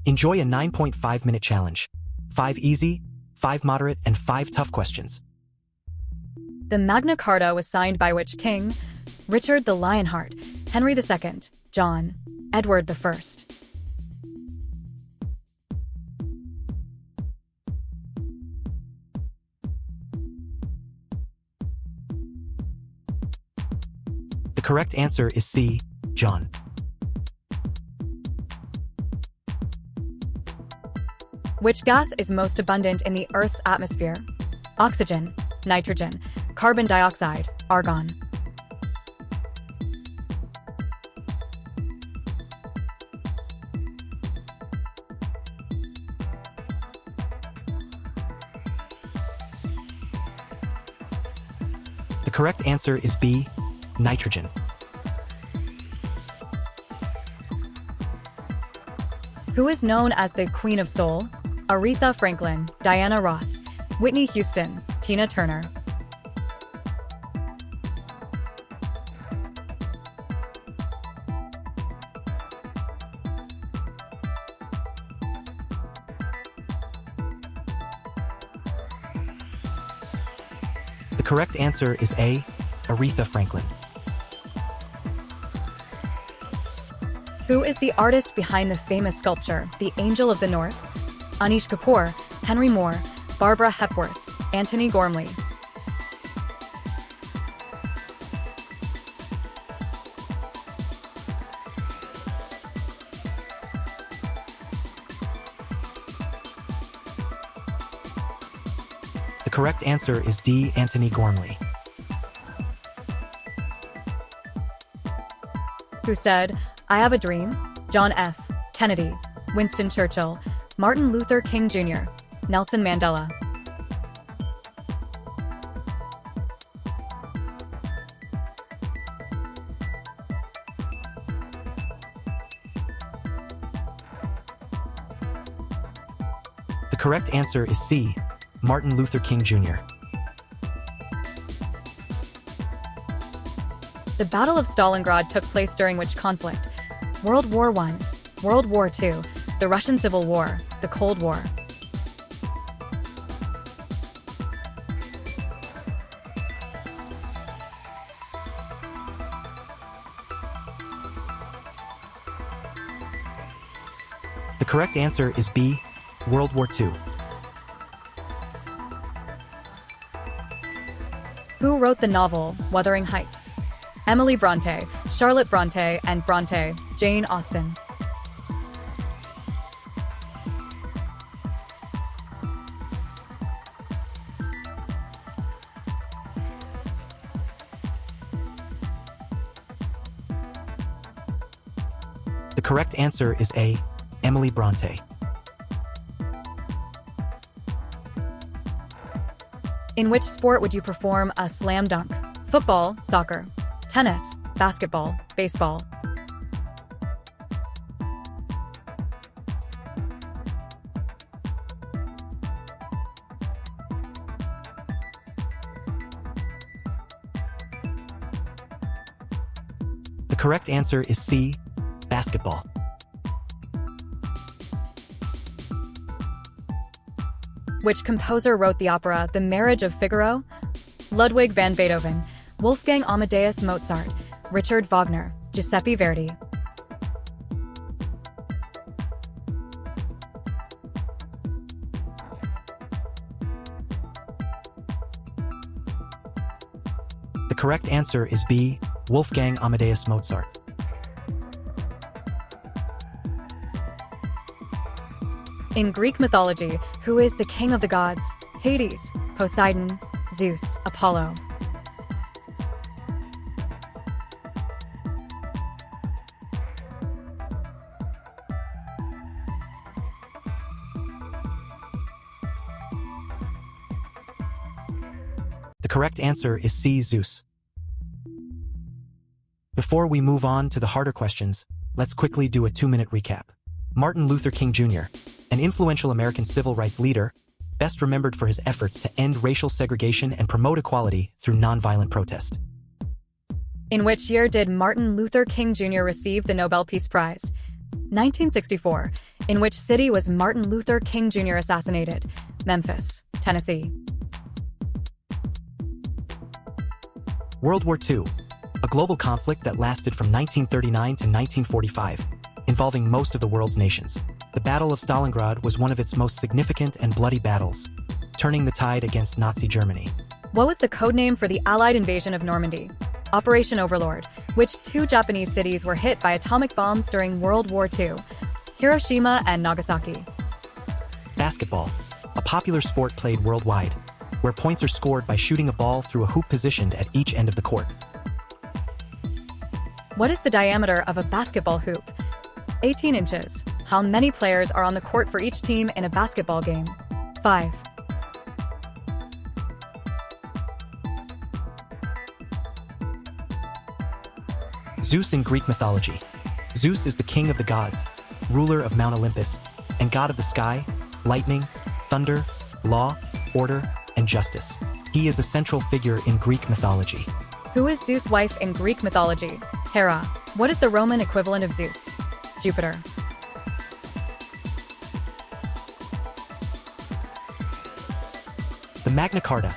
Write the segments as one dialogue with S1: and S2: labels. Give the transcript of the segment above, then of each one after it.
S1: Enjoy a 9.5-minute challenge. 5 easy, 5 moderate, and 5 tough questions.
S2: The Magna Carta was signed by which king? Richard the Lionheart, Henry II, John, Edward I.
S1: The correct answer is C, John.
S2: Which gas is most abundant in the Earth's atmosphere? Oxygen, nitrogen, carbon dioxide, argon.
S1: The correct answer is B, nitrogen.
S2: Who is known as the Queen of Soul? Aretha Franklin, Diana Ross, Whitney Houston, Tina Turner.
S1: The correct answer is A, Aretha Franklin.
S2: Who is the artist behind the famous sculpture, The Angel of the North? Anish Kapoor, Henry Moore, Barbara Hepworth, Antony Gormley.
S1: The correct answer is D, Antony Gormley.
S2: Who said, "I have a dream"? John F. Kennedy, Winston Churchill, Martin Luther King Jr., Nelson Mandela.
S1: The correct answer is C, Martin Luther King Jr.
S2: The Battle of Stalingrad took place during which conflict? World War I, World War II, the Russian Civil War, the Cold War.
S1: The correct answer is B, World War II.
S2: Who wrote the novel Wuthering Heights? Emily Bronte, Charlotte Bronte, and Bronte, Jane Austen.
S1: The correct answer is A, Emily Bronte.
S2: In which sport would you perform a slam dunk? Football, soccer, tennis, basketball, baseball.
S1: The correct answer is C, basketball.
S2: Which composer wrote the opera The Marriage of Figaro? Ludwig van Beethoven, Wolfgang Amadeus Mozart, Richard Wagner, Giuseppe Verdi.
S1: The correct answer is B, Wolfgang Amadeus Mozart.
S2: In Greek mythology, who is the king of the gods? Hades, Poseidon, Zeus, Apollo.
S1: The correct answer is C, Zeus. Before we move on to the harder questions, let's quickly do a 2-minute recap. Martin Luther King Jr., an influential American civil rights leader, best remembered for his efforts to end racial segregation and promote equality through nonviolent protest.
S2: In which year did Martin Luther King Jr. receive the Nobel Peace Prize? 1964. In which city was Martin Luther King Jr. assassinated? Memphis, Tennessee.
S1: World War II, a global conflict that lasted from 1939 to 1945, involving most of the world's nations. The Battle of Stalingrad was one of its most significant and bloody battles, turning the tide against Nazi Germany.
S2: What was the codename for the Allied invasion of Normandy? Operation Overlord. Which two Japanese cities were hit by atomic bombs during World War II? Hiroshima and Nagasaki.
S1: Basketball, a popular sport played worldwide, where points are scored by shooting a ball through a hoop positioned at each end of the court.
S2: What is the diameter of a basketball hoop? 18 inches. How many players are on the court for each team in a basketball game? 5.
S1: Zeus in Greek mythology. Zeus is the king of the gods, ruler of Mount Olympus, and god of the sky, lightning, thunder, law, order, and justice. He is a central figure in Greek mythology.
S2: Who is Zeus' wife in Greek mythology? Hera. What is the Roman equivalent of Zeus? Jupiter.
S1: The Magna Carta.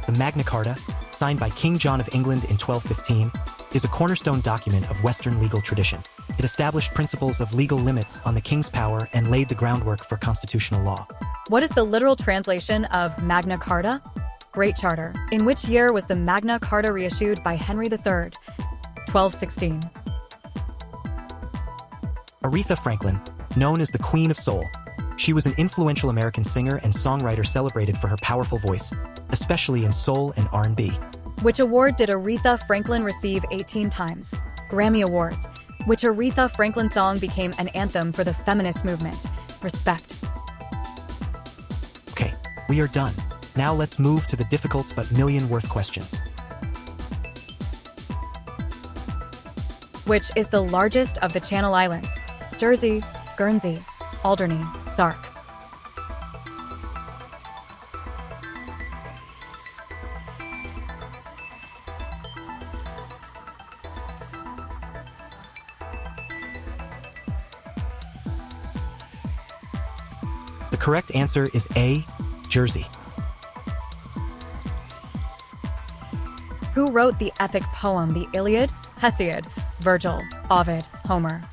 S1: The Magna Carta, signed by King John of England in 1215, is a cornerstone document of Western legal tradition. It established principles of legal limits on the king's power and laid the groundwork for constitutional law.
S2: What is the literal translation of Magna Carta? Great Charter. In which year was the Magna Carta reissued by Henry III? 1216.
S1: Aretha Franklin, known as the Queen of Soul. She was an influential American singer and songwriter celebrated for her powerful voice, especially in soul and R&B.
S2: Which award did Aretha Franklin receive 18 times? Grammy Awards. Which Aretha Franklin song became an anthem for the feminist movement? Respect.
S1: Okay, we are done. Now let's move to the difficult but million-worth questions.
S2: Which is the largest of the Channel Islands? Jersey, Guernsey, Alderney, Sark.
S1: The correct answer is A, Jersey.
S2: Who wrote the epic poem The Iliad? Hesiod, Virgil, Ovid, Homer.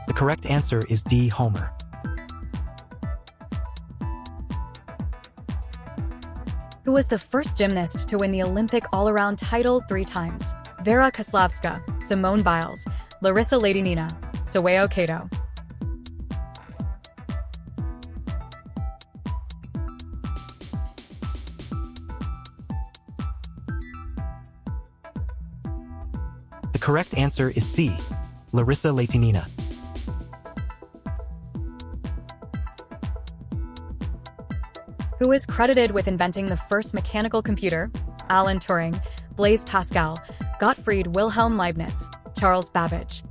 S1: The correct answer is D, Homer.
S2: Who was the first gymnast to win the Olympic all-around title 3 times? Vera Kozlowska, Simone Biles, Larissa Ladinina, Sawao Kato.
S1: The correct answer is C, Larissa Ladinina.
S2: Who is credited with inventing the first mechanical computer? Alan Turing, Blaise Pascal, Gottfried Wilhelm Leibniz, Charles Babbage.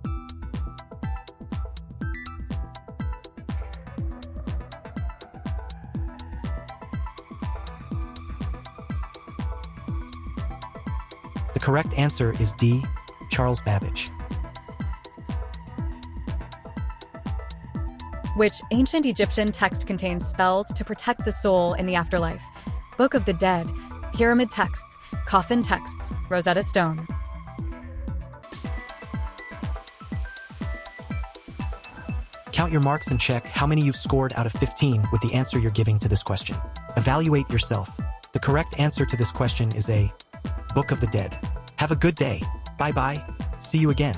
S1: The correct answer is D, Charles Babbage.
S2: Which ancient Egyptian text contains spells to protect the soul in the afterlife? Book of the Dead, Pyramid texts, Coffin texts, Rosetta Stone.
S1: Count your marks and check how many you've scored out of 15 with the answer you're giving to this question. Evaluate yourself. The correct answer to this question is A, Book of the Dead. Have a good day. Bye-bye. See you again.